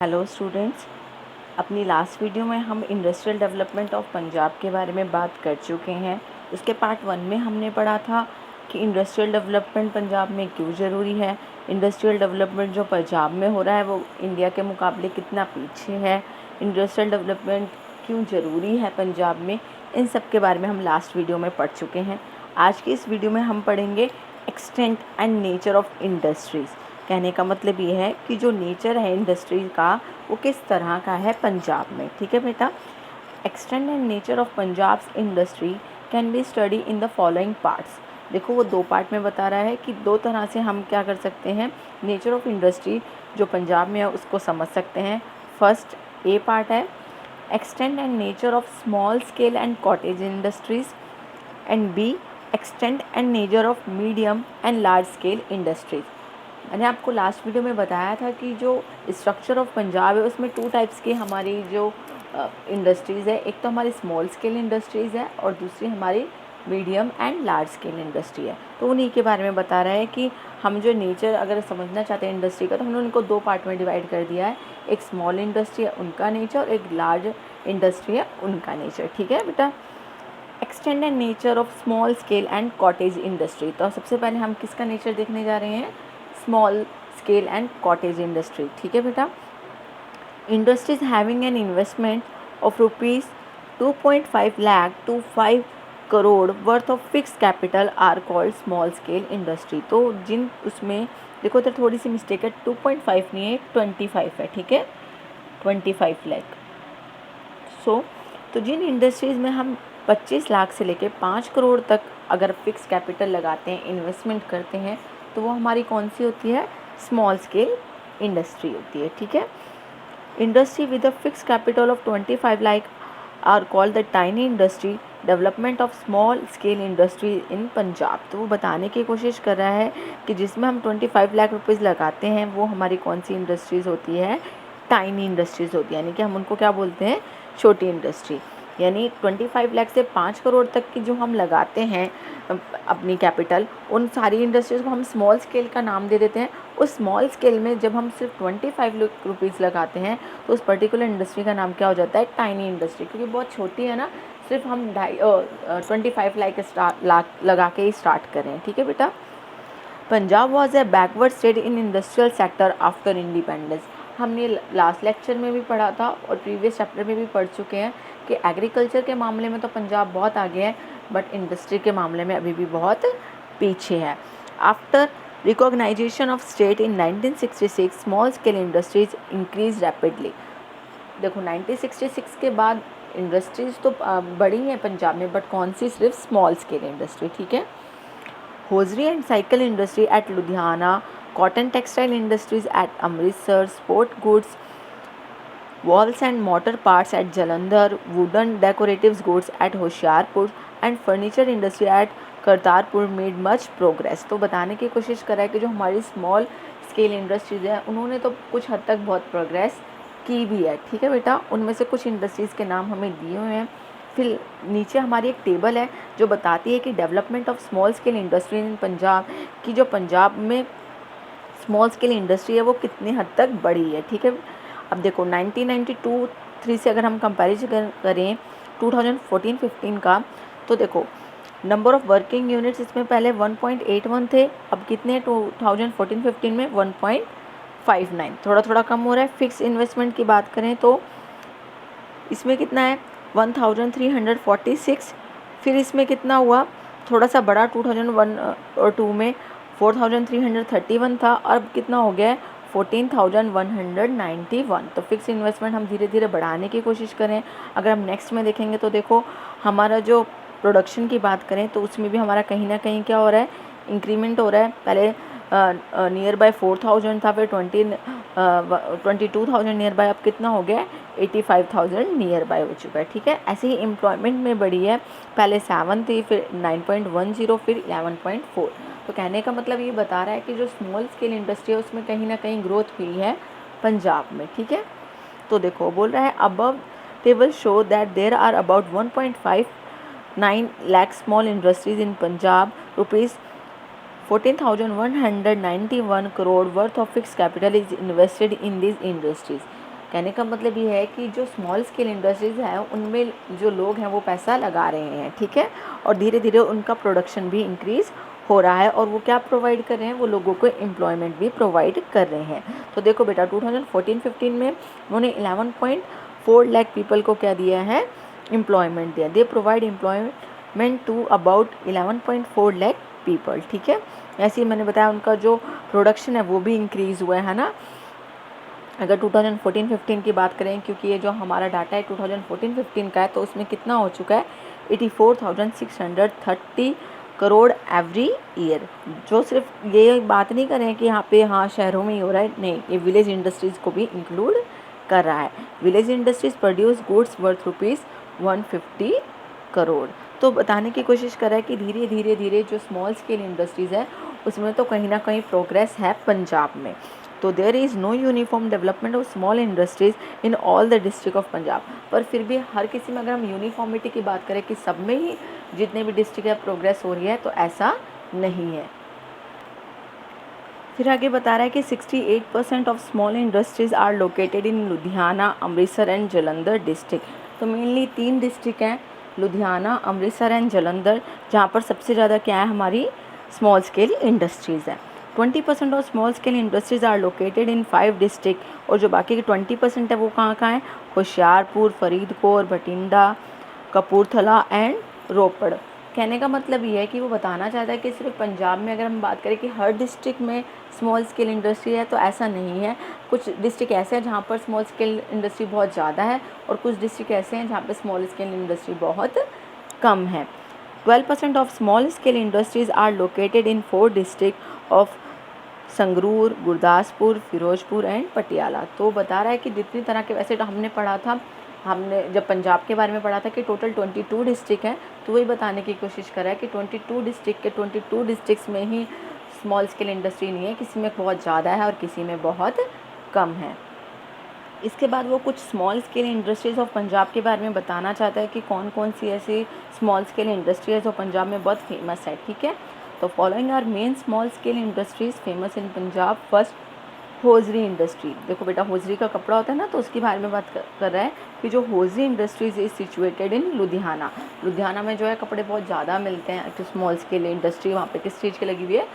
Hello students, अपनी last video में हम इंडस्ट्रियल डेवलपमेंट ऑफ पंजाब के बारे में बात कर चुके हैं। उसके पार्ट 1 में हमने पढ़ा था कि इंडस्ट्रियल डेवलपमेंट पंजाब में क्यों ज़रूरी है, इंडस्ट्रियल डेवलपमेंट जो पंजाब में हो रहा है वो इंडिया के मुकाबले कितना पीछे है, इंडस्ट्रियल डेवलपमेंट क्यों ज़रूरी है पंजाब में, इन सब के बारे में हम लास्ट वीडियो में पढ़ चुके हैं। आज की इस वीडियो में हम पढ़ेंगे extent and nature of industries. कहने का मतलब ये है कि जो नेचर है इंडस्ट्री का वो किस तरह का है पंजाब में। ठीक है बेटा, extent and nature of Punjab's industry can be study in the following parts. देखो वो 2 पार्ट में बता रहा है कि 2 तरह से हम क्या कर सकते हैं, नेचर ऑफ इंडस्ट्री जो पंजाब में है उसको समझ सकते हैं। फर्स्ट ए पार्ट है extent and nature of small scale and cottage industries, and B extent and nature of medium and large scale industries. मैंने आपको लास्ट वीडियो में बताया था कि जो स्ट्रक्चर ऑफ पंजाब है उसमें 2 टाइप्स की हमारी जो इंडस्ट्रीज़ है, एक तो हमारी स्मॉल स्केल इंडस्ट्रीज़ है और दूसरी हमारी medium and large scale industry है। तो उन्हीं के बारे में बता रहा है कि हम जो नेचर अगर समझना चाहते हैं इंडस्ट्री का तो हमने उनको 2 पार्ट में डिवाइड कर दिया है, एक स्मॉल इंडस्ट्री है उनका नेचर और एक लार्ज इंडस्ट्री है उनका नेचर। ठीक है बेटा, extend and nature of small scale and cottage industry. तो सबसे पहले हम किसका नेचर देखने जा रहे हैं, small scale and cottage industry. ठीक है बेटा, industries having an investment of rupees 2.5 lakh to 5 crore worth of fix capital are called small scale industry. तो जिन उसमें देखो तो थोड़ी सी मिस्टेक है, 2.5 नहीं है 25 है। ठीक है, 25 लाख। तो जिन इंडस्ट्रीज़ में हम 25 लाख से लेके 5 करोड़ तक अगर फिक्स कैपिटल लगाते हैं, इन्वेस्टमेंट करते हैं, तो वो हमारी कौन सी होती है, स्मॉल स्केल इंडस्ट्री होती है। ठीक है, industry with a fix capital of 25 lakh are called the tiny industry, development of small scale industry in Punjab. तो वो बताने की कोशिश कर रहा है कि जिसमें हम 25 लाख रुपीज़ लगाते हैं वो हमारी कौन सी इंडस्ट्रीज़ होती है, टाइनी इंडस्ट्रीज़ होती है, यानी कि हम उनको क्या बोलते हैं, छोटी इंडस्ट्री। यानी 25 लाख से 5 करोड़ तक की जो हम लगाते हैं अपनी कैपिटल, उन सारी इंडस्ट्रीज़ को हम स्मॉल स्केल का नाम दे देते हैं। उस स्मॉल स्केल में जब हम सिर्फ 25 लाख रुपीज़ लगाते हैं तो उस पर्टिकुलर इंडस्ट्री का नाम क्या हो जाता है, टाइनी इंडस्ट्री, क्योंकि बहुत छोटी है ना, सिर्फ हम 25 लाख लगा के ही स्टार्ट करें। ठीक है बेटा, Punjab was a backward state in industrial sector after independence. हमने लास्ट लेक्चर में भी पढ़ा था और प्रीवियस चैप्टर में भी पढ़ चुके हैं कि एग्रीकल्चर के मामले में तो पंजाब बहुत आगे है, बट इंडस्ट्री के मामले में अभी भी बहुत पीछे है। After recognization of state in 1966 small scale industries increase rapidly. देखो 1966 के बाद इंडस्ट्रीज़ तो बड़ी हैं पंजाब में, बट कौन सी, सिर्फ स्मॉल स्केल इंडस्ट्री। ठीक है, hosiery and cycle industry at Ludhiana, cotton textile industries at Amritsar, sport goods, walls and mortar parts at Jalandhar, wooden decorative goods at Hoshiarpur and furniture industry at Kartarpur made much progress. तो बताने की कोशिश करा है कि जो हमारी small scale industries है उन्होंने तो कुछ हद तक बहुत प्रोग्रेस की भी है। ठीक है बेटा, उनमें से कुछ इंडस्ट्रीज़ के नाम हमें दिए हुए हैं। फिर नीचे हमारी एक टेबल है जो बताती है कि development of small scale industry in Punjab, की जो पंजाब में स्मॉल स्केल इंडस्ट्री है वो कितनी हद तक बढ़ी है। ठीक है, अब देखो 1992-3 से अगर हम कंपैरिजन करें 2014-15 का, तो देखो नंबर ऑफ वर्किंग यूनिट्स इसमें पहले 1.81 थे, अब कितने 2014-15 में 1.59, थोड़ा थोड़ा कम हो रहा है। फिक्स इन्वेस्टमेंट की बात करें तो इसमें कितना है 1346, फिर इसमें कितना हुआ, थोड़ा सा बड़ा 2001 और 2 में 4331 था, और अब कितना हो गया है 14,191। तो फिक्स इन्वेस्टमेंट हम धीरे धीरे बढ़ाने की कोशिश करें। अगर हम नेक्स्ट में देखेंगे तो देखो हमारा जो प्रोडक्शन की बात करें तो उसमें भी हमारा कहीं ना कहीं क्या हो रहा है, इंक्रीमेंट हो रहा है। पहले नियर बाय 4000 था, फिर 22,000 नियर बाय, अब कितना हो गया है 85,000 नियर बाय हो चुका है। ठीक है, ऐसे ही एम्प्लॉयमेंट में बढ़ी है, पहले 7 थी, फिर 9.10, फिर 11.4। तो कहने का मतलब ये बता रहा है कि जो स्मॉल स्केल इंडस्ट्री है उसमें कहीं ना कहीं ग्रोथ हुई है पंजाब में। ठीक है, तो देखो बोल रहा है above table show that there are about 1.59 lakh small industries in Punjab, rupees 14,191 crore worth of fixed capital is invested in these industries. कहने का मतलब ये है कि जो स्मॉल स्केल इंडस्ट्रीज़ हैं उनमें जो लोग हैं वो पैसा लगा रहे हैं, ठीक है, और धीरे धीरे उनका प्रोडक्शन भी इंक्रीज़ हो रहा है, और वो क्या प्रोवाइड कर रहे हैं, वो लोगों को एम्प्लॉयमेंट भी प्रोवाइड कर रहे हैं। तो देखो बेटा 2014-15 में उन्होंने 11.4 लाख पीपल को क्या दिया है, एम्प्लॉयमेंट दिया। They provide employment to about 11.4 lakh people, ठीक है। ऐसे ही मैंने बताया उनका जो प्रोडक्शन है वो भी इंक्रीज़ हुआ है ना। अगर 2014-15 की बात करें, क्योंकि ये जो हमारा डाटा है 2014-15 का है, तो उसमें कितना हो चुका है 84,630 करोड़ एवरी ईयर। जो सिर्फ ये बात नहीं कर रहे हैं कि यहाँ पे हाँ शहरों में ही हो रहा है, नहीं, ये विलेज इंडस्ट्रीज़ को भी इंक्लूड कर रहा है। Village industries produce goods worth ₹150 crore. तो बताने की कोशिश कर रहा है कि धीरे धीरे धीरे जो स्मॉल स्केल इंडस्ट्रीज़ है उसमें तो कहीं ना कहीं प्रोग्रेस है पंजाब में। तो there is no uniform development of small industries in all the district of Punjab. पर फिर भी हर किसी में अगर हम यूनिफॉर्मिटी की बात करें कि सब में ही जितने भी डिस्ट्रिक्ट है प्रोग्रेस हो रही है, तो ऐसा नहीं है। फिर आगे बता रहा है कि 68% of small industries are located in Ludhiana, Amritsar and Jalandhar district. तो मेनली 3 डिस्ट्रिक्ट हैं, लुधियाना, अमृतसर एंड जलंधर, जहाँ पर सबसे ज़्यादा क्या है, हमारी स्मॉल स्केल इंडस्ट्रीज़ है। 20% of small scale industries are located in 5 district, और जो बाकी के 20% है वो कहाँ कहाँ है, होशियारपुर, फरीदकोट, बठिंडा, कपूरथला एंड रोपड़। कहने का मतलब ये है कि वो बताना चाहता है कि सिर्फ पंजाब में अगर हम बात करें कि हर डिस्ट्रिक्ट में स्मॉल स्केल इंडस्ट्री है, तो ऐसा नहीं है। कुछ डिस्ट्रिक्ट ऐसे हैं जहाँ पर स्मॉल स्केल इंडस्ट्री बहुत ज़्यादा है, और कुछ डिस्ट्रिक्ट ऐसे हैं जहाँ पर स्मॉल स्केल इंडस्ट्री बहुत कम है। 12% of small scale industries are located in 4 district of Sangrur, Gurdaspur, Firozpur and Patiala. तो बता रहा है कि जितनी तरह के, वैसे तो हमने पढ़ा था, हमने जब पंजाब के बारे में पढ़ा था कि टोटल 22 डिस्ट्रिक्ट हैं, तो वही बताने की कोशिश कर रहा है कि 22 डिस्ट्रिक्ट के 22 डिस्ट्रिक्ट्स में ही स्मॉल स्केल इंडस्ट्री नहीं है, किसी में बहुत ज़्यादा है और किसी में बहुत कम है। इसके बाद वो कुछ small scale industries of Punjab के बारे में बताना चाहता है कि कौन कौन सी ऐसी स्मॉल स्केल इंडस्ट्री है जो पंजाब में बहुत फेमस है, ठीक है। तो following are main small scale industries famous in Punjab. First, hosiery industry. देखो बेटा, होजरी का कपड़ा होता है ना, तो उसके बारे में बात कर रहा है कि जो hosiery industries is situated in Ludhiana. Ludhiana में जो है कपड़े बहुत ज़्यादा मिलते हैं। तो स्मॉल स्केल इंडस्ट्री वहाँ पे किस चीज़ की लगी हुई है,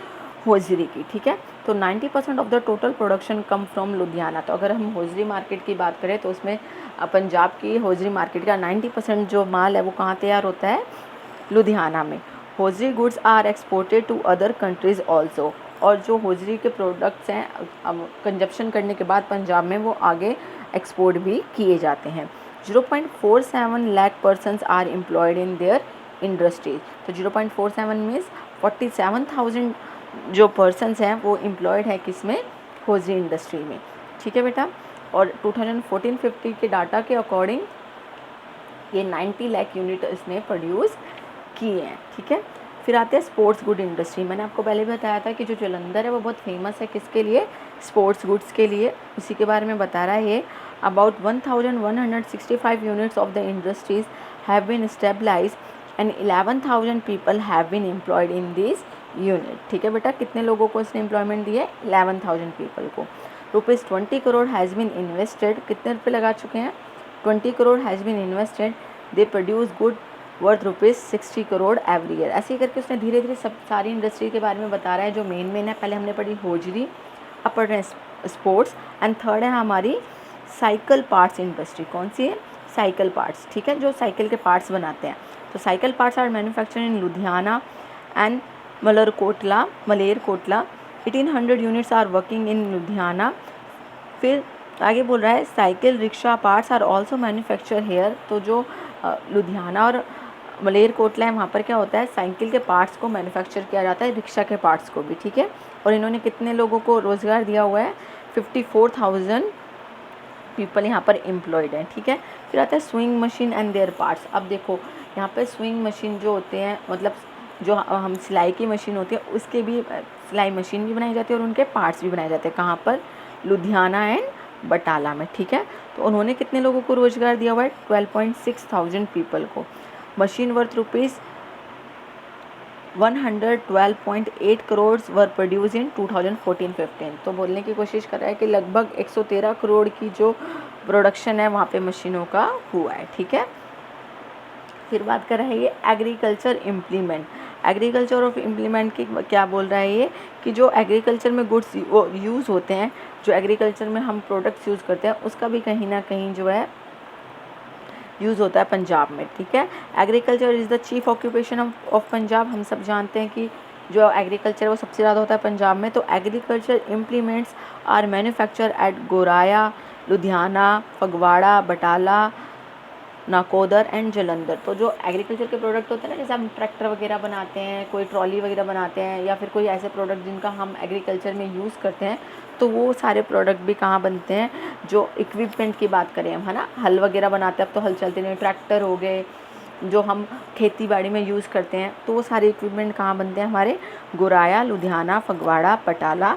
होजरी की, ठीक है। तो 90% of the total production come from Ludhiana. तो अगर हम होजरी मार्केट की बात करें तो उसमें पंजाब की होजरी मार्केट का 90% जो माल है वो कहाँ तैयार होता है, लुधियाना में। Hosiery goods are exported to other countries also. और जो होजरी के प्रोडक्ट्स हैं अब कंजप्शन करने के बाद पंजाब में वो आगे एक्सपोर्ट भी किए जाते हैं। 0.47 lakh persons are employed in their industries. तो 0.47 मीन्स 47,000 जो पर्सनस हैं वो एम्प्लॉयड है किस में, होजरी इंडस्ट्री में, ठीक है बेटा। और 2014-15 के डाटा के अकॉर्डिंग ये 90 लाख यूनिट इसने प्रोड्यूस किए हैं, ठीक है। फिर आते हैं स्पोर्ट्स गुड इंडस्ट्री। मैंने आपको पहले भी बताया था कि जो जलंधर है वो बहुत फेमस है किसके लिए, स्पोर्ट्स गुड्स के लिए। उसी के बारे में बता रहा है ये। About 1165 units of the industries have been stabilized and 11,000 people have been employed in this unit, ठीक है बेटा। कितने लोगों को इसने एम्प्लॉयमेंट दी है, 11,000 पीपल को। ₹20 करोड़ हैज़ बीन इन्वेस्टेड। कितने रुपये लगा चुके हैं, 20 crore has been invested. They produce good worth ₹60 crore every year. ऐसे ही करके उसने धीरे धीरे सब सारी इंडस्ट्री के बारे में बता रहा है जो मेन है। पहले हमने पढ़ी होजरी, अब पढ़ रहे हैं स्पोर्ट्स, एंड थर्ड है हमारी साइकिल पार्ट्स इंडस्ट्री। कौन सी है, साइकिल पार्ट्स, ठीक है, जो साइकिल के पार्ट्स बनाते हैं। तो cycle parts are manufactured in Ludhiana and Malerkotla. 1800 units are working in Ludhiana. फिर आगे बोल रहा है cycle rickshaw parts are also manufacture here. तो जो लुधियाना और मलेरकोटला है वहाँ पर क्या होता है, साइकिल के पार्ट्स को मैन्युफैक्चर किया जाता है, रिक्शा के पार्ट्स को भी, ठीक है। और इन्होंने कितने लोगों को रोज़गार दिया हुआ है, 54,000 पीपल यहाँ पर एम्प्लॉयड हैं, ठीक है। फिर आता है swing machine and there parts. अब देखो यहाँ पे स्विंग मशीन जो होते हैं, मतलब जो हम सिलाई की मशीन होती है उसके भी सिलाई मशीन भी बनाई जाती है और उनके पार्ट्स भी बनाए जाते हैं। कहाँ पर, लुधियाना एंड बटाला में, ठीक है। तो उन्होंने कितने लोगों को रोज़गार दिया हुआ है, 12,600 पीपल को। Machine worth ₹112.8 crore were produce in 2014-15। तो बोलने की कोशिश कर रहा है कि लगभग 113 करोड़ की जो प्रोडक्शन है वहाँ पे मशीनों का हुआ है, ठीक है। फिर बात कर रहे हैं ये agriculture implement. Agriculture of implement की क्या बोल रहा है ये कि जो एग्रीकल्चर में गुड्स यूज़ होते हैं, जो एग्रीकल्चर में हम प्रोडक्ट्स यूज़ करते हैं, उसका भी कहीं ना कहीं जो है यूज़ होता है पंजाब में, ठीक है। Agriculture is the chief occupation of Punjab. हम सब जानते हैं कि जो एग्रीकल्चर वो सबसे ज़्यादा होता है पंजाब में। तो agriculture implements are manufacture at Goraya, Ludhiana, Phagwara, Batala, Nakodar and Jalandhar. तो जो एग्रीकल्चर के प्रोडक्ट होते हैं ना, जैसे हम ट्रैक्टर वगैरह बनाते हैं, कोई ट्रॉली वगैरह बनाते हैं, या फिर कोई ऐसे प्रोडक्ट जिनका हम एग्रीकल्चर में यूज़ करते हैं, तो वो सारे प्रोडक्ट भी कहाँ बनते हैं, जो इक्विपमेंट की बात करें हम, है ना, हल वगैरह बनाते हैं, अब तो हल चलते नहीं, ट्रैक्टर हो गए जो हम खेती बाड़ी में यूज़ करते हैं, तो वो सारे इक्विपमेंट कहाँ बनते हैं, हमारे गोराया, लुधियाना, फगवाड़ा, बटाला,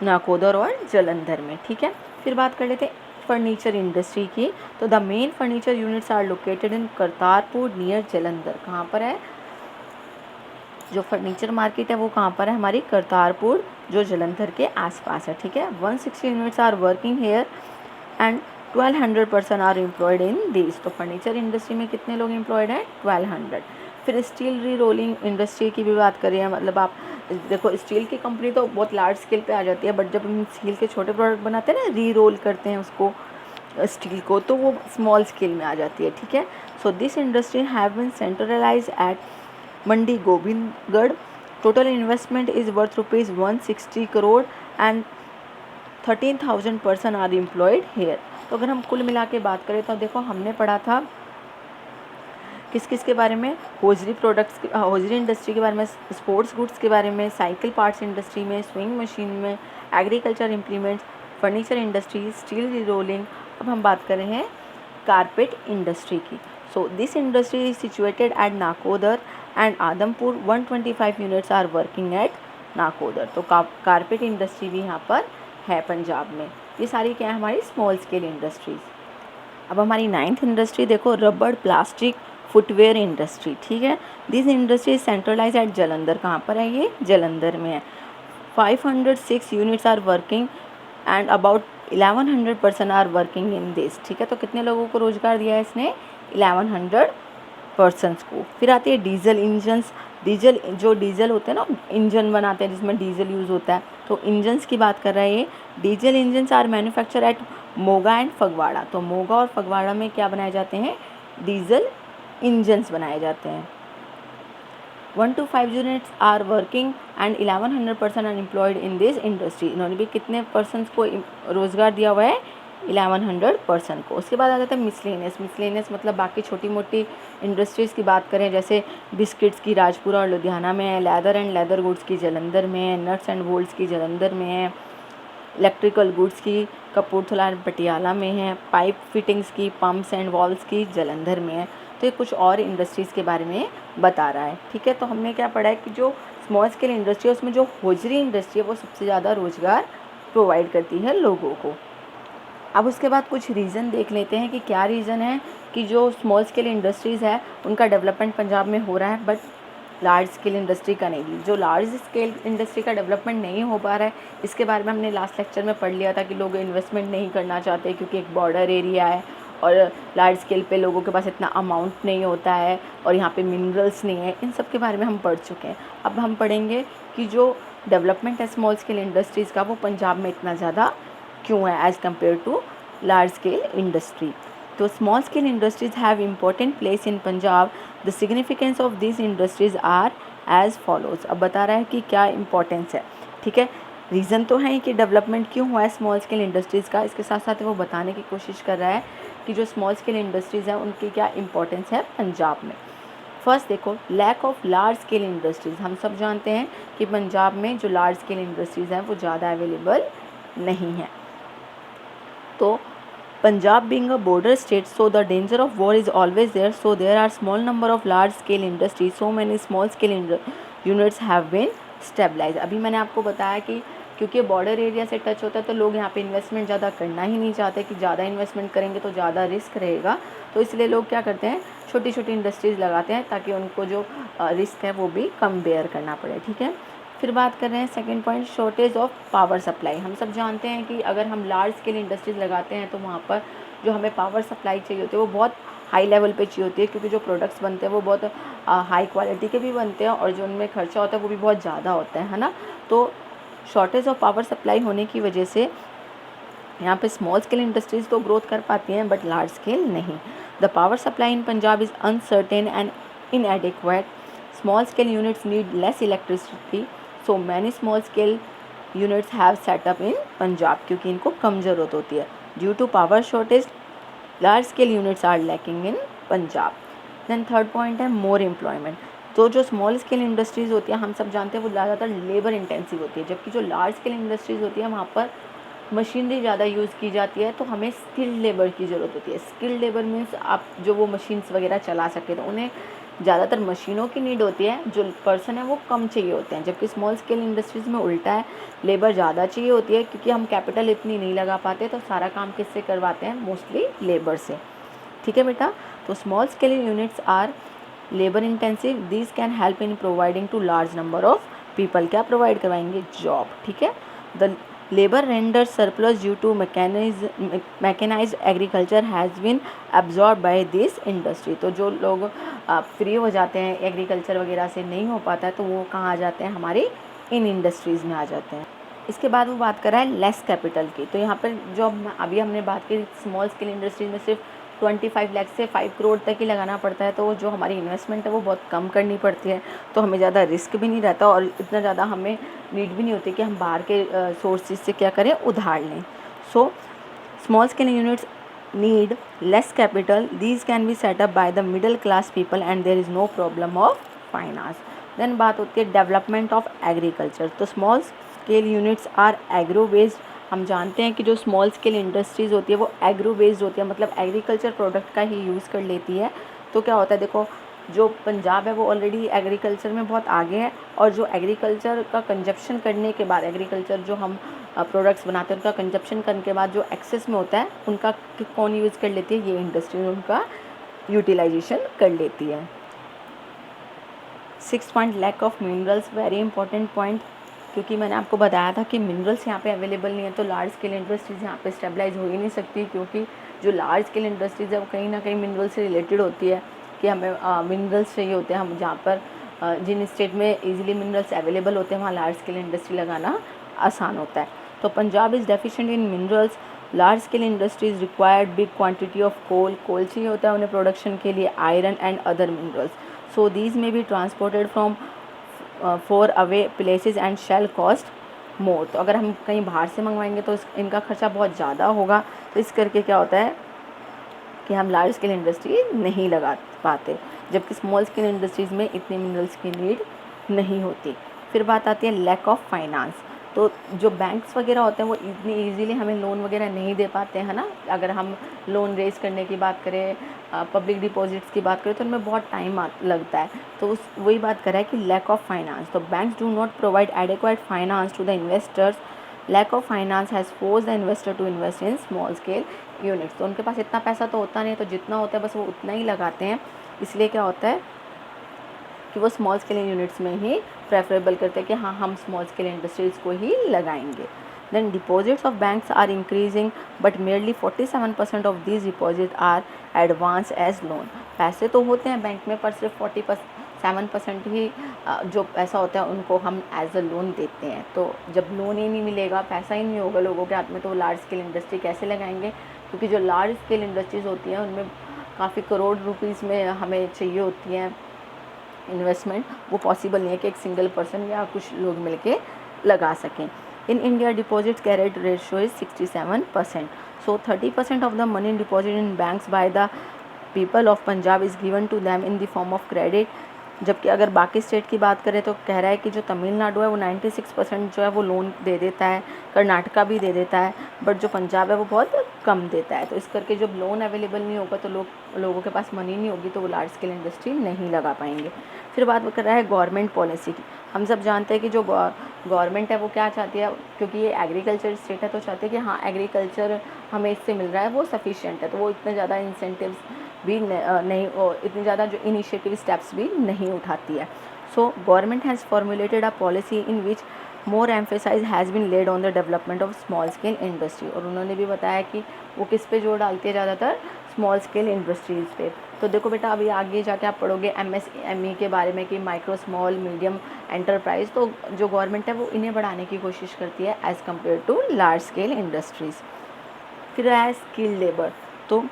नाकोदर और जलंधर में, ठीक है। फिर बात कर लेते हैं फर्नीचर इंडस्ट्री की। तो the main furniture units are located in Kartarpur near Jalandhar. कहाँ पर है जो फर्नीचर मार्केट है, वो कहाँ पर है, हमारी करतारपुर जो जलंधर के आसपास है, ठीक है। 160 units are working here and 1200 person are employed in this. तो फर्नीचर इंडस्ट्री में कितने लोग एम्प्लॉयड हैं, 1200। फिर स्टील री रोलिंग इंडस्ट्री की भी बात करें, मतलब आप देखो स्टील की कंपनी तो बहुत लार्ज स्केल पे आ जाती है, बट जब हम स्टील के छोटे प्रोडक्ट बनाते हैं ना, री रोल करते हैं उसको स्टील को, तो वो स्मॉल स्केल में आ जाती है, ठीक है। So this industry have been centralize at Mandi Gobindgarh. Total investment is worth ₹160 crore and 13,000 person are employed here. तो अगर हम कुल मिला के बात करें तो देखो हमने पढ़ा था किस किस के बारे में, होजरी प्रोडक्ट्स, होजरी इंडस्ट्री के बारे में, स्पोर्ट्स गुड्स के बारे में, साइकिल पार्ट्स इंडस्ट्री में, स्विंग मशीन में, agriculture implements, furniture industry, steel rolling. अब हम बात कर रहे हैं कारपेट इंडस्ट्री की। So this industry is situated at Nakodar and Adampur. 125 units are working at Nakodar. तो कारपेट इंडस्ट्री भी यहाँ पर है पंजाब में। ये सारी क्या है, हमारी स्मॉल स्केल इंडस्ट्रीज। अब हमारी 9th इंडस्ट्री देखो, रबड़, प्लास्टिक, फुटवेयर इंडस्ट्री, ठीक है। This industry centralize at Jalandhar. कहाँ पर है ये, जलंधर में है। 506 units are working and about 1100 person are working in this, ठीक है। तो कितने लोगों को रोजगार दिया है इसने, 1100 पर्सनस को। फिर आती है डीजल इंजन्स। डीजल, जो डीजल होते हैं ना, इंजन बनाते हैं जिसमें डीजल यूज़ होता है, तो इंजन्स की बात कर रहा है ये। Diesel engines are manufacture at Moga and Phagwara. तो मोगा और फगवाड़ा में क्या बनाए जाते हैं, डीजल इंजन्स बनाए जाते हैं। 1 to 5 units are working and 1100 person are employed in this industry. इन्होंने भी कितने पर्सनस को रोज़गार दिया हुआ है, 1100 पर्सन को। उसके बाद आ जाता है मिसलेनियस। मिसलेनियस मतलब बाकी छोटी मोटी इंडस्ट्रीज़ की बात करें, जैसे बिस्किट्स की राजपुरा और लुधियाना में है, लेदर एंड लेदर गुड्स की जलंधर में है, नट्स एंड बोल्ट्स की जलंधर में है, इलेक्ट्रिकल गुड्स की कपूरथला एंड पटियाला में है, पाइप फिटिंग्स की, पम्प्स एंड वॉल्व्स की जलंधर में है। तो ये कुछ और इंडस्ट्रीज़ के बारे में बता रहा है, ठीक है। तो हमने क्या पढ़ा है कि जो स्मॉल स्केल इंडस्ट्री है उसमें जो होजरी इंडस्ट्री है वो सबसे ज़्यादा रोज़गार प्रोवाइड करती है लोगों को। अब उसके बाद कुछ रीज़न देख लेते हैं कि क्या रीज़न है कि जो स्मॉल स्केल इंडस्ट्रीज़ है उनका डेवलपमेंट पंजाब में हो रहा है, बट लार्ज स्केल इंडस्ट्री का नहीं। जो लार्ज स्केल इंडस्ट्री का डेवलपमेंट नहीं हो पा रहा है, इसके बारे में हमने लास्ट लेक्चर में पढ़ लिया था कि लोग इन्वेस्टमेंट नहीं करना चाहते क्योंकि एक बॉर्डर एरिया है और लार्ज स्केल पे लोगों के पास इतना अमाउंट नहीं होता है और यहाँ पे मिनरल्स नहीं है। इन सब के बारे में हम पढ़ चुके हैं। अब हम पढ़ेंगे कि जो डेवलपमेंट है स्मॉल स्केल इंडस्ट्रीज़ का वो पंजाब में इतना ज़्यादा क्यों है as compare to large scale industry. तो small scale industries have important place in Punjab. The significance of this industries are as follows. अब बता रहा है कि क्या इंपॉर्टेंस है, ठीक है। रीज़न तो है कि डेवलपमेंट क्यों हुआ है स्मॉल स्केल इंडस्ट्रीज़ का, इसके साथ साथ वो बताने की कोशिश कर रहा है कि जो स्मॉल स्केल इंडस्ट्रीज़ हैं उनकी क्या इंपॉर्टेंस है पंजाब में। फर्स्ट देखो, lack of large scale industries. हम सब जानते हैं कि पंजाब में जो लार्ज स्केल इंडस्ट्रीज़ हैं वो ज़्यादा अवेलेबल नहीं हैं। तो Punjab being a border state, so the danger of war is always there. So there are small number of large scale industries. So many small scale units have been stabilized. अभी मैंने आपको बताया कि क्योंकि border area से touch होता है तो लोग यहाँ पे इन्वेस्टमेंट ज़्यादा करना ही नहीं चाहते कि ज़्यादा इन्वेस्टमेंट करेंगे तो ज़्यादा रिस्क रहेगा, तो इसलिए लोग क्या करते हैं, छोटी छोटी इंडस्ट्रीज़ लगाते हैं ताकि उनको जो रिस्क है वो भी कम बेयर करना पड़े, ठीक है। फिर बात कर रहे हैं second point, shortage of power supply. हम सब जानते हैं कि अगर हम लार्ज स्केल इंडस्ट्रीज लगाते हैं तो वहाँ पर जो हमें पावर सप्लाई चाहिए होती है वो बहुत हाई लेवल पे चाहिए होती है, क्योंकि जो प्रोडक्ट्स बनते हैं वो बहुत हाई क्वालिटी के भी बनते हैं और जो उनमें खर्चा होता है वो भी बहुत ज़्यादा होता है ना। तो शॉर्टेज ऑफ पावर सप्लाई होने की वजह से यहाँ पे स्मॉल स्केल इंडस्ट्रीज़ तो ग्रोथ कर पाती हैं बट लार्ज स्केल नहीं। The power supply in Punjab is uncertain and inadequate. Small scale units need less electricity, so many small scale units have setup in Punjab, क्योंकि इनको कम ज़रूरत होती है। Due to power shortage large scale units are lacking in Punjab. Then third point है more employment. तो जो small scale industries होती है हम सब जानते हैं वो ज़्यादातर लेबर इंटेंसिव होती है, जबकि जो लार्ज स्केल इंडस्ट्रीज़ होती है वहाँ पर मशीनरी ज़्यादा यूज़ की जाती है, तो हमें स्किल्ड लेबर की ज़रूरत होती है। स्किल्ड लेबर मीन्स आप जो वो मशीन्स वगैरह चला सके, तो उन्हें ज़्यादातर मशीनों की नीड होती है, जो पर्सन है वो कम चाहिए होते हैं। जबकि स्मॉल स्केल इंडस्ट्रीज़ में उल्टा है, लेबर ज़्यादा चाहिए होती है, क्योंकि हम कैपिटल इतनी नहीं लगा पाते, तो सारा काम किससे करवाते हैं, मोस्टली लेबर से। ठीक है बेटा, तो small scale units are labour intensive, these can help in providing to large number of people. क्या प्रोवाइड करवाएंगे, जॉब। ठीक है, द labor rendered surplus due to mechanized agriculture has been absorbed by this industry। तो जो लोग free हो जाते हैं, एग्रीकल्चर वगैरह से नहीं हो पाता है, तो वो कहाँ आ जाते हैं, हमारी इन इंडस्ट्रीज़ में आ जाते हैं। इसके बाद वो बात कर रहा है लेस कैपिटल की। तो यहाँ पर जो अभी हमने बात की स्मॉल स्केल इंडस्ट्रीज में सिर्फ 25 लाख से 5 करोड़ तक ही लगाना पड़ता है, तो जो हमारी इन्वेस्टमेंट है वो बहुत कम करनी पड़ती है, तो हमें ज़्यादा रिस्क भी नहीं रहता और इतना ज़्यादा हमें नीड भी नहीं होती कि हम बाहर के सोर्सेज से क्या करें, उधार लें। So small scale units need less capital, these can be set up by the middle class people and there is no problem of finance. Then बात होती है डेवलपमेंट ऑफ एग्रीकल्चर। तो small scale units are agro based. हम जानते हैं कि जो small scale industries होती है वो एग्रो बेस्ड होती है, मतलब एग्रीकल्चर प्रोडक्ट का ही यूज़ कर लेती है। तो क्या होता है, देखो जो पंजाब है वो ऑलरेडी एग्रीकल्चर में बहुत आगे है, और जो एग्रीकल्चर का कंजप्शन करने के बाद, एग्रीकल्चर जो हम प्रोडक्ट्स बनाते हैं उनका कंजप्शन करने के बाद जो एक्सेस में होता है उनका कौन यूज़ कर लेती है, ये इंडस्ट्री उनका यूटिलाइजेशन कर लेती है। 6 point lack of minerals, very important point, क्योंकि मैंने आपको बताया था कि मिनरल्स यहाँ पे अवेलेबल नहीं है, तो लार्ज स्केल इंडस्ट्रीज़ यहाँ पे स्टेबलाइज हो ही नहीं सकती, क्योंकि जो लार्ज स्केल इंडस्ट्रीज़ है वो कहीं ना कहीं मिनरल से रिलेटेड होती है कि हमें मिनरल्स चाहिए होते हैं। हम जहाँ पर जिन स्टेट में इजीली मिनरल्स अवेलेबल होते हैं वहाँ लार्ज स्केल इंडस्ट्री लगाना आसान होता है। तो Punjab is deficient in minerals, large scale industries required big quantity of coal चाहिए होता है उन्हें प्रोडक्शन के लिए, iron and other minerals, so these may be transported from far away places and shall cost more. तो अगर हम कहीं बाहर से मंगवाएंगे तो इनका खर्चा बहुत ज़्यादा होगा, तो इस करके क्या होता है कि हम लार्ज स्केल इंडस्ट्री नहीं लगा पाते, जबकि स्मॉल स्केल इंडस्ट्रीज़ में इतनी मिनरल्स की नीड नहीं होती। फिर बात आती है लैक ऑफ फाइनेंस। तो जो बैंक्स वगैरह होते हैं वो इतनी इजीली हमें लोन वगैरह नहीं दे पाते हैं ना। अगर हम लोन रेज करने की बात करें, पब्लिक डिपॉजिट्स की बात करें, तो उनमें बहुत टाइम लगता है। तो वही बात कर रहा है कि लैक ऑफ फाइनेंस। तो banks do not provide adequate finance to the investors, lack of finance has force the investor to invest in small scale units. तो उनके पास इतना पैसा तो होता नहीं, तो जितना होता है बस वो उतना ही लगाते हैं, इसलिए क्या होता है कि वो स्मॉल स्केल यूनिट्स में ही प्रेफरेबल करते हैं कि हाँ हम स्मॉल स्केल इंडस्ट्रीज़ को ही लगाएंगे। Then deposits of banks are increasing but merely 47% of these deposit are advance as loan. पैसे तो होते हैं बैंक में पर सिर्फ 47% ही जो पैसा होता है उनको हम एज अ लोन देते हैं। तो जब लोन ही नहीं मिलेगा, पैसा ही नहीं होगा लोगों के हाथ में, तो वो लार्ज स्केल इंडस्ट्री कैसे लगाएंगे, क्योंकि जो लार्ज स्केल इंडस्ट्रीज़ होती हैं उनमें काफ़ी करोड़ रुपीज़ में हमें चाहिए होती हैं इन्वेस्टमेंट, वो पॉसिबल नहीं है कि एक सिंगल पर्सन या कुछ लोग मिलके लगा सकें। In India deposit credit ratio is 67%, so 30% of the money deposit in banks by the people of Punjab is given to them in the form of credit. जबकि अगर बाकी स्टेट की बात करें तो कह रहा है कि जो तमिलनाडु है वो 96% जो है वो लोन दे देता है, कर्नाटका भी दे देता है, बट जो पंजाब है वो बहुत कम देता है। तो इस करके जब लोन अवेलेबल नहीं होगा तो लोगों के पास मनी नहीं होगी, तो वो लार्ज स्केल इंडस्ट्री नहीं लगा पाएंगे। फिर बात कर रहा है गवर्नमेंट पॉलिसी की। हम सब जानते हैं कि जो गवर्नमेंट है वो क्या चाहती है, क्योंकि ये एग्रीकल्चर स्टेट है तो चाहते हैं कि हाँ एग्रीकल्चर हमें इससे मिल रहा है वो सफिशिएंट है, तो वो इतने ज़्यादा इंसेंटिव्स भी नहीं, और इतने ज़्यादा जो इनिशिएटिव स्टेप्स भी नहीं उठाती है। So government has formulated a policy in which more emphasize has been laid on the development of small scale industry. और उन्होंने भी बताया कि वो किस पे जोर डालती है ज़्यादातर, स्मॉल स्केल इंडस्ट्रीज़ पे। तो देखो बेटा, अभी आगे जाके आप पढ़ोगे MSME के बारे में कि माइक्रो स्मॉल मीडियम एंटरप्राइज। तो जो गवर्नमेंट है वो इन्हें बढ़ाने की कोशिश करती है as compare to large scale industries. फिर है स्किल्ड लेबर। तो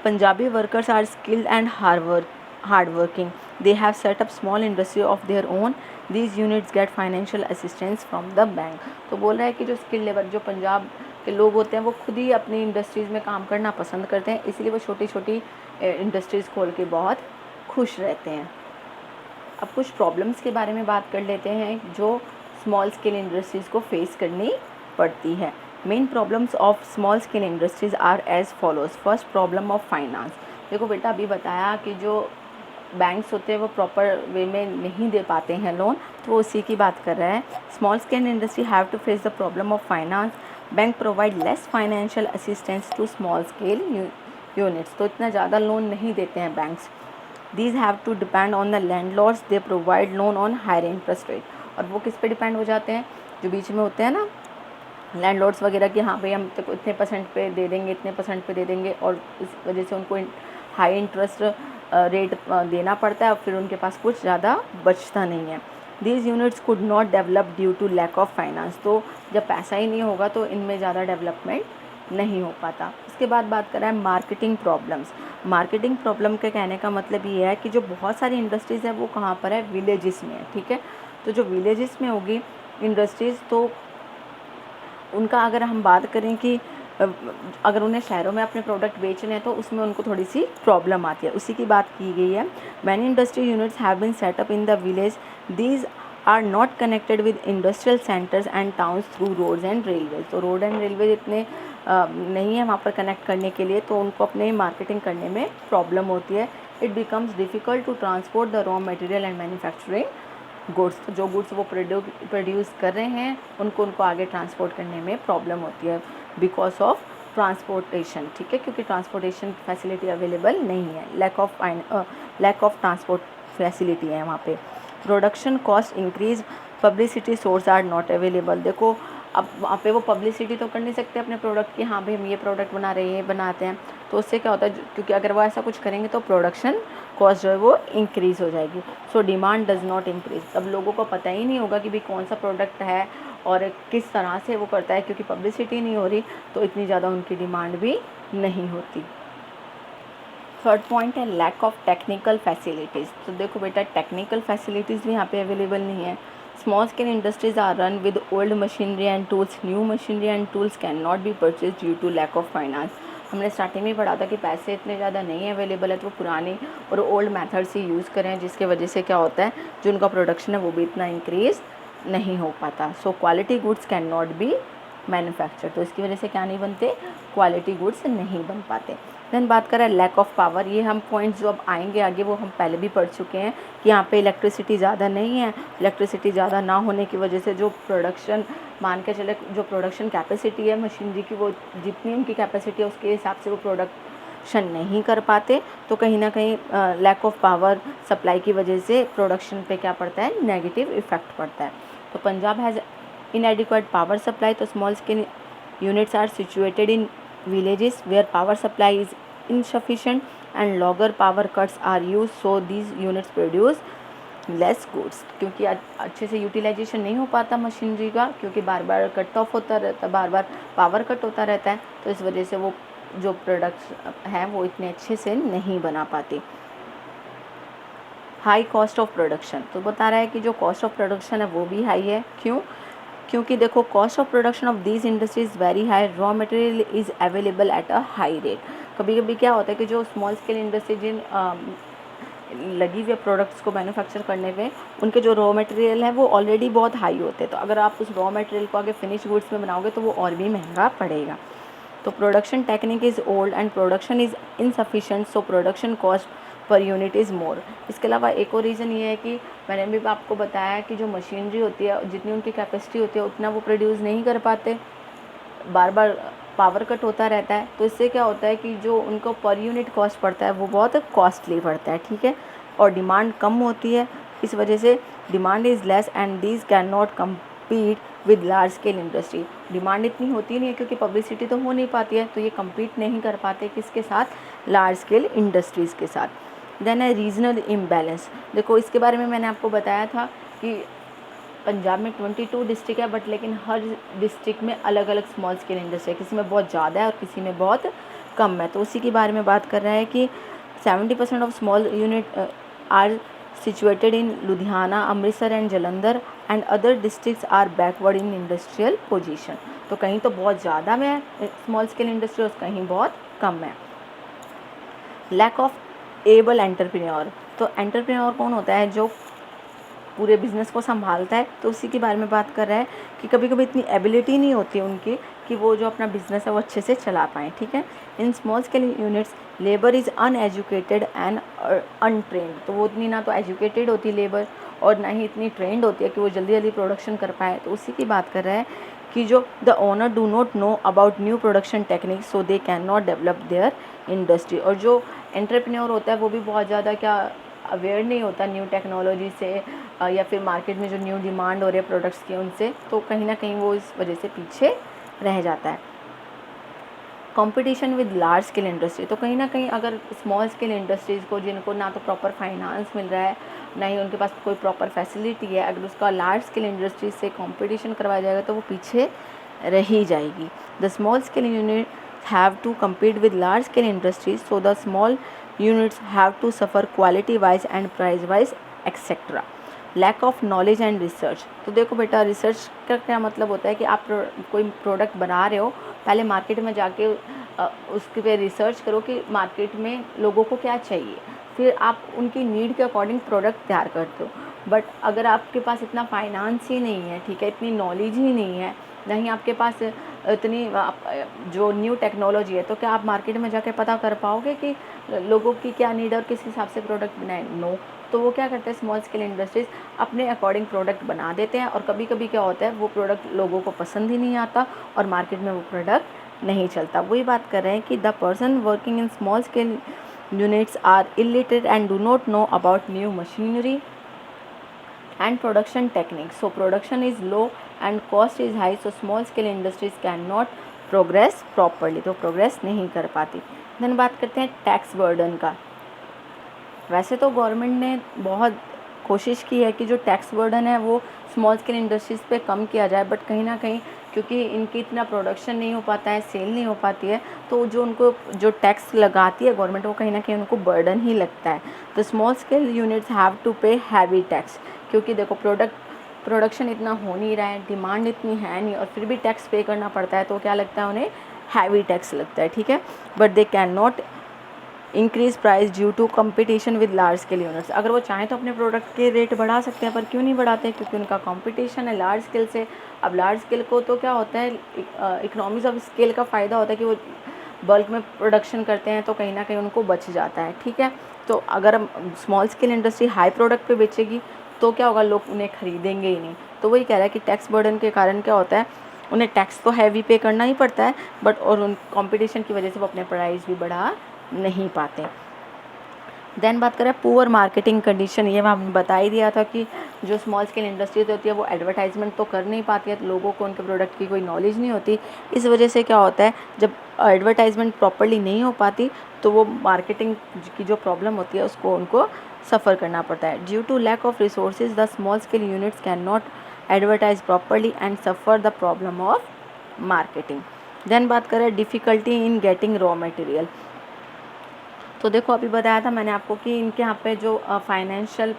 Punjabi workers are skilled and hard working, they have set up small industry of their own, these units get financial assistance from the bank. तो बोल रहा है कि जो skilled labour, जो पंजाब के लोग होते हैं, वो खुद ही अपनी इंडस्ट्रीज़ में काम करना पसंद करते हैं, इसलिए वो छोटी छोटी इंडस्ट्रीज़ खोल के बहुत खुश रहते हैं। अब कुछ प्रॉब्लम्स के बारे में बात कर लेते हैं जो स्मॉल स्केल इंडस्ट्रीज़ को फेस करनी पड़ती है। Main problems of small scale industries are as follows. First, problem of finance. देखो बेटा, अभी बताया कि जो बैंक्स होते हैं वो प्रॉपर वे में नहीं दे पाते हैं लोन, तो उसी की बात कर रहे हैं। Small scale industry have to face the problem of finance. Bank provide less financial assistance to small scale units. तो इतना ज़्यादा लोन नहीं देते हैं banks. These have to depend on the landlords, they provide loan on higher interest rate। और वो किस पे डिपेंड हो जाते हैं, जो बीच में होते हैं ना लैंडलॉर्ड्स वगैरह कि हाँ भाई हम तो इतने परसेंट पे दे देंगे, इतने परसेंट पे दे देंगे, और इस वजह से उनको हाई इंटरेस्ट रेट देना पड़ता है और फिर उनके पास कुछ ज़्यादा बचता नहीं है। These units could not develop due to lack of finance। तो जब पैसा ही नहीं होगा तो इनमें ज़्यादा डेवलपमेंट नहीं हो पाता। इसके बाद बात कर रहा है मार्केटिंग प्रॉब्लम्स। मार्केटिंग प्रॉब्लम के कहने का मतलब ये है कि जो बहुत सारी इंडस्ट्रीज़ है वो कहाँ पर है, विलेजेस में है, ठीक है। तो जो विलेजेस में होगी इंडस्ट्रीज़, तो उनका अगर हम बात करें कि अगर उन्हें शहरों में अपने प्रोडक्ट बेचने हैं तो उसमें उनको थोड़ी सी प्रॉब्लम आती है, उसी की बात की गई है। Many industry units have been set up in the village, these are not connected with industrial centres and towns through roads and railways. तो रोड एंड रेलवे इतने नहीं है वहाँ पर कनेक्ट करने के लिए, तो उनको अपने मार्केटिंग करने में प्रॉब्लम होती है। It becomes difficult to transport the raw material and manufacturing goods. तो जो गुड्स वो प्रोड्यूस कर रहे हैं उनको आगे ट्रांसपोर्ट करने में प्रॉब्लम होती है बिकॉज ऑफ ट्रांसपोर्टेशन, ठीक है, क्योंकि ट्रांसपोर्टेशन फैसिलिटी अवेलेबल नहीं है, लैक ऑफ ट्रांसपोर्ट फैसिलिटी है वहाँ पे। Production cost increase, publicity source are not available. देखो अब वहाँ पे वो पब्लिसिटी तो कर नहीं सकते अपने प्रोडक्ट की, हाँ भाई हम ये प्रोडक्ट बना रहे हैं, बनाते हैं, तो उससे क्या होता है, क्योंकि अगर वो ऐसा कुछ करेंगे तो प्रोडक्शन कॉस्ट जो है वो इंक्रीज़ हो जाएगी। So demand does not increase. तब लोगों को पता ही नहीं होगा कि भाई कौन सा प्रोडक्ट है और किस तरह से वो करता है, क्योंकि पब्लिसिटी नहीं हो रही तो इतनी ज़्यादा उनकी डिमांड भी नहीं होती। थर्ड पॉइंट है लैक ऑफ टेक्निकल फैसिलिटीज़। तो देखो बेटा, टेक्निकल फैसिलिटीज़ भी यहाँ पे अवेलेबल नहीं है। Small scale industries are run with old machinery and tools, new machinery and tools can not be purchase due to lack of finance. हमने स्टार्टिंग में पढ़ा था कि पैसे इतने ज़्यादा नहीं अवेलेबल है, तो वो पुराने और ओल्ड मेथड से यूज़ करें, जिसके वजह से क्या होता है, जो उनका प्रोडक्शन है वो भी इतना इंक्रीज़ नहीं हो पाता। So quality goods can not B manufacture. तो इसकी वजह से क्या नहीं बनते, क्वालिटी गुड्स नहीं बन पाते। देन बात करें लैक ऑफ पावर। ये हम पॉइंट्स जो अब आएंगे आगे वो हम पहले भी पढ़ चुके हैं कि यहाँ पे इलेक्ट्रिसिटी ज़्यादा नहीं है। इलेक्ट्रिसिटी ज़्यादा ना होने की वजह से जो प्रोडक्शन, मान के चले जो प्रोडक्शन कैपेसिटी है मशीनरी की, वो जितनी उनकी कैपेसिटी है उसके हिसाब से वो प्रोडक्शन नहीं कर पाते। तो कहीं ना कहीं लैक ऑफ पावर सप्लाई की वजह से प्रोडक्शन पे क्या पड़ता है, नेगेटिव इफेक्ट पड़ता है। तो Punjab has inadequate power supply। तो small scale units are situated in villages where power supply is insufficient and longer power cuts are used, so these units produce less goods। क्योंकि अच्छे से यूटिलाइजेशन नहीं हो पाता मशीनरी का, क्योंकि बार बार कट ऑफ होता रहता है, बार बार पावर कट होता रहता है, तो इस वजह से वो जो प्रोडक्ट्स हैं वो इतने अच्छे से नहीं बना पाते। High cost of production. तो बता रहा है कि जो कॉस्ट ऑफ प्रोडक्शन है वो भी हाई है। क्यों? क्योंकि देखो cost of production of these industries very high, raw material is available at a high rate. कभी कभी क्या होता है कि जो स्मॉल स्केल इंडस्ट्री जिन लगी हुई प्रोडक्ट्स को मैन्युफैक्चर करने में, उनके जो रॉ मटेरियल है वो ऑलरेडी बहुत हाई होते हैं, तो अगर आप उस रॉ मटेरियल को आगे फिनिश गुड्स में बनाओगे तो वो और भी महंगा पड़ेगा। तो production technique is old and production is insufficient, so production cost per unit is more. इसके अलावा एक और रीज़न ये है कि मैंने भी आपको बताया कि जो मशीनरी होती है जितनी उनकी कैपेसिटी होती है उतना वो प्रोड्यूस नहीं कर पाते, बार बार पावर कट होता रहता है, तो इससे क्या होता है कि जो उनको पर यूनिट कॉस्ट पड़ता है वो बहुत कॉस्टली पड़ता है, ठीक है, और डिमांड कम होती है, इस वजह से demand is less and these can not compete with large scale industry. Demand इतनी होती नहीं है क्योंकि पब्लिसिटी तो हो नहीं पाती है, तो ये कम्पीट नहीं कर पाते किसके साथ, लार्ज स्केल इंडस्ट्रीज़ के साथ। देन है रीजनल इम्बैलेंस। देखो इसके बारे में मैंने आपको बताया था कि पंजाब में 22 डिस्ट्रिक्ट है, बट लेकिन हर डिस्ट्रिक्ट में अलग अलग स्मॉल स्केल इंडस्ट्री है, किसी में बहुत ज़्यादा है और किसी में बहुत कम है। तो उसी के बारे में बात कर रहा है कि 70% of small unit are situated in Ludhiana, Amritsar and Jalandhar and other districts are backward in industrial position। तो कहीं तो बहुत ज़्यादा में है स्मॉल स्केल इंडस्ट्री और कहीं बहुत कम है। Lack of able entrepreneur. तो एंटरप्रेन्योर कौन होता है, जो पूरे बिज़नेस को संभालता है। तो उसी के बारे में बात कर रहा है कि कभी कभी इतनी एबिलिटी नहीं होती उनकी कि वो जो अपना बिज़नेस है वो अच्छे से चला पाएँ, ठीक है। इन small scale units labour is uneducated and untrained. तो वो इतनी ना तो एजुकेटेड होती लेबर और ना ही इतनी ट्रेंड होती है कि वो जल्दी जल्दी प्रोडक्शन कर पाए। तो उसी की बात कर रहा है कि जो the owner do not know about new production technique so they can not develop their industry. और जो एंटरप्रेन्योर होता है वो भी बहुत ज़्यादा क्या अवेयर नहीं होता न्यू टेक्नोलॉजी से या फिर मार्केट में जो न्यू डिमांड हो रही है प्रोडक्ट्स की उनसे, तो कहीं ना कहीं वो इस वजह से पीछे रह जाता है। Competition with large scale industry. तो कहीं ना कहीं अगर स्मॉल स्केल इंडस्ट्रीज़ को जिनको ना तो प्रॉपर फाइनेंस मिल रहा है ना ही उनके पास कोई प्रॉपर फैसिलिटी है, अगर उसका लार्ज स्केल इंडस्ट्रीज से कंपटीशन करवाया जाएगा तो वो पीछे रह ही जाएगी। The small scale unit have to compete with large scale industries, so the small units have to suffer quality wise and price wise etc। Lack of knowledge and research. तो देखो बेटा, रिसर्च का क्या मतलब होता है कि आप कोई प्रोडक्ट बना रहे हो, पहले मार्केट में जाके उसके पे रिसर्च करो कि मार्केट में लोगों को क्या चाहिए, फिर आप उनकी नीड के अकॉर्डिंग प्रोडक्ट तैयार करते हो। बट अगर आपके पास इतना फाइनेंस ही नहीं है, ठीक है, इतनी नॉलेज ही नहीं है, नहीं आपके पास इतनी जो न्यू टेक्नोलॉजी है, तो क्या आप मार्केट में जाके पता कर पाओगे कि लोगों की क्या नीड है और किस हिसाब से प्रोडक्ट बनाए? नो। तो वो क्या करते हैं, स्मॉल स्केल इंडस्ट्रीज़ अपने अकॉर्डिंग प्रोडक्ट बना देते हैं और कभी कभी क्या होता है वो प्रोडक्ट लोगों को पसंद ही नहीं आता और मार्केट में वो प्रोडक्ट नहीं चलता। वही बात कर रहे हैं कि the person working in small scale units are illiterate and do not know about new मशीनरी and production techniques, so production is low and cost is high, so small scale industries cannot progress properly। तो progress नहीं कर पाती। Then बात करते हैं tax burden का। वैसे तो गवर्नमेंट ने बहुत कोशिश की है कि जो टैक्स बर्डन है वो स्मॉल स्केल इंडस्ट्रीज़ पे कम किया जाए, बट कहीं ना कहीं क्योंकि इनकी इतना प्रोडक्शन नहीं हो पाता है, सेल नहीं हो पाती है, तो जो उनको जो टैक्स लगाती है गवर्नमेंट वो कहीं ना कहीं उनको बर्डन ही लगता है। तो small scale units have to pay heavy tax, क्योंकि देखो प्रोडक्शन इतना हो नहीं रहा है, डिमांड इतनी है नहीं और फिर भी टैक्स पे करना पड़ता है, तो क्या लगता है उन्हें, हैवी टैक्स लगता है, ठीक है। But they can not increase price due to competition with large scale units. अगर वो चाहें तो अपने प्रोडक्ट के रेट बढ़ा सकते हैं, पर क्यों नहीं बढ़ाते, क्योंकि उनका कंपटीशन है लार्ज स्केल से। अब लार्ज स्केल को तो क्या होता है, इकोनॉमीज ऑफ स्केल का फ़ायदा होता है कि वो बल्क में प्रोडक्शन करते हैं, तो कहीं ना कहीं उनको बच जाता है, ठीक है। तो अगर small scale industry high product पे बेचेगी तो क्या होगा, लोग उन्हें खरीदेंगे ही नहीं। तो वही कह रहा है कि टैक्स बर्डन के कारण क्या होता है, उन्हें टैक्स तो हैवी पे करना ही पड़ता है, बट और उन कंपटीशन की वजह से वो अपने प्राइस भी बढ़ा नहीं पाते। देन बात करें पुअर मार्केटिंग कंडीशन। ये हमने बता ही दिया था कि जो स्मॉल स्केल इंडस्ट्रीज होती है वो एडवर्टाइजमेंट तो कर नहीं पाती है, तो लोगों को उनके प्रोडक्ट की कोई नॉलेज नहीं होती। इस वजह से क्या होता है, जब एडवर्टाइजमेंट प्रॉपर्ली नहीं हो पाती तो वो मार्केटिंग की जो प्रॉब्लम होती है उसको उनको सफ़र करना पड़ता है। Due to lack of resources the small scale units can not advertise properly and suffer the problem of marketing. Then बात करें difficulty in getting raw material. तो देखो अभी बताया था मैंने आपको कि इनके यहाँ पे जो फाइनेंशियल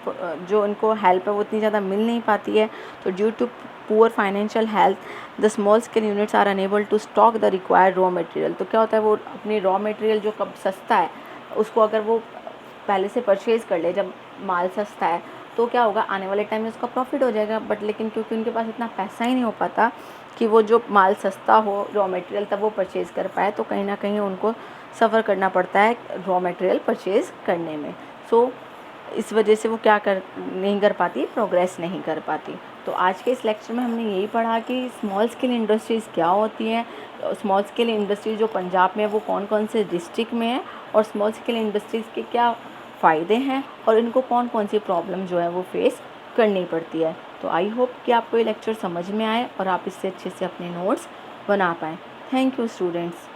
जो इनको हेल्प है वो इतनी ज़्यादा मिल नहीं पाती है। तो due to poor financial health the small scale units are unable to stock the required raw material. तो क्या होता है, वो अपनी रॉ मटेरियल जो कब सस्ता है उसको अगर वो पहले से परचेज़ कर ले, जब माल सस्ता है तो क्या होगा, आने वाले टाइम में उसका प्रॉफिट हो जाएगा। बट लेकिन क्योंकि उनके पास इतना पैसा ही नहीं हो पाता कि वो जो माल सस्ता हो रॉ मटेरियल तब वो परचेज़ कर पाए, तो कहीं ना कहीं उनको सफ़र करना पड़ता है रॉ मटेरियल परचेज़ करने में। सो इस वजह से वो क्या नहीं कर पाती, प्रोग्रेस नहीं कर पाती। तो आज के इस लेक्चर में हमने यही पढ़ा कि स्मॉल स्केल इंडस्ट्रीज़ क्या होती हैं, स्मॉल स्केल इंडस्ट्रीज जो पंजाब में है वो कौन कौन से डिस्ट्रिक्ट में है, और स्मॉल स्केल इंडस्ट्रीज़ के क्या फ़ायदे हैं और इनको कौन कौन सी प्रॉब्लम जो है वो फेस करनी पड़ती है। तो आई होप कि आपको ये लेक्चर समझ में आए और आप इससे अच्छे से अपने नोट्स बना पाएँ। Thank you students.